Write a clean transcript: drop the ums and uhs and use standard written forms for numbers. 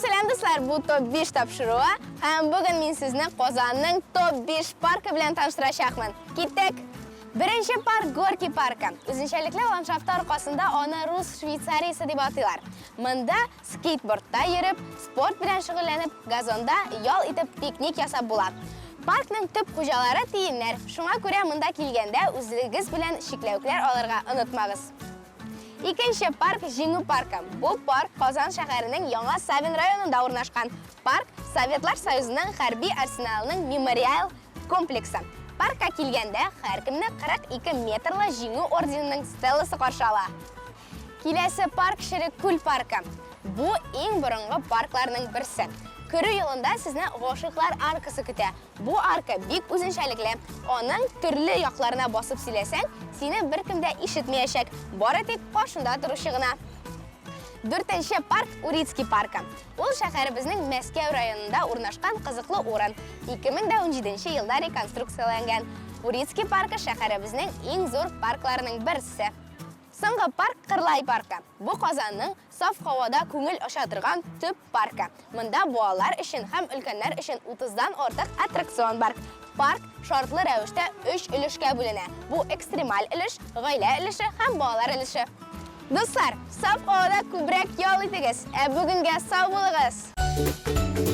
Selam dostlar, bu top 5 topshiruvi. Bugün men sizni Qozonning top 5 parki bilan tanishtirishaqman. Ketdik. Birinchi park Gorki parki. O'zenshaliklar landshafti orqasida ona Rus Shvetsariyasi deb ataylar. Bunda skateboardda yurib, sport bilan shug'ullanib, gazonda yol etib piknik yasab bo'ladi. Parkning tub xo'jalari tiyinlar. Shunga ko'ra bunda kelganda o'zingiz bilan shiklavklar olirga unutmag'iz. Ikkinchi park Jingu parki. Bu park Qozon shaharining Yangi Savin rayonida o'rnashgan. Park Sovetlar Soyuzining harbiy arsenalining memorial kompleksi. Parkka kelganda har kimni 42 metrli Jingu ordenining stellasi qarshi oladi. Kelasi park Shirikul parki. Bu eng burungi parklarning birisi. Ko'ru yo'lida sizni g'oshiqlar arkasi kutadi. Bu arka bek o'zinshalikli. Оның turli yoqlarına bosib silasang, seni bir kimda eshitmayashak. Bora tek qoshunda turishig'ina. 4-chi park Uritskiy parki. U shaharimizning Moskva rayonida o'rnashgan qiziqli o'rin. 2017-yilda rekonstruksiyalangan. Uritskiy parki shaharimizning eng zo'r parklarining birisi. So'nggi park Qirlay parki. Bu Qozonning sof havoda ko'ngil oshatirgan tub parki. Bunda bolalar uchun ham ulkanlar uchun 30 dan ortiq attraksion bor. Park shortli ravishda 3 ulushga bo'linadi. Bu ekstremal ulush, oila ulushi ham bolalar ulushi. Do'stlar, sof havoda ko'proq yo'l etingiz. Bugunga sog' bo'ling'iz.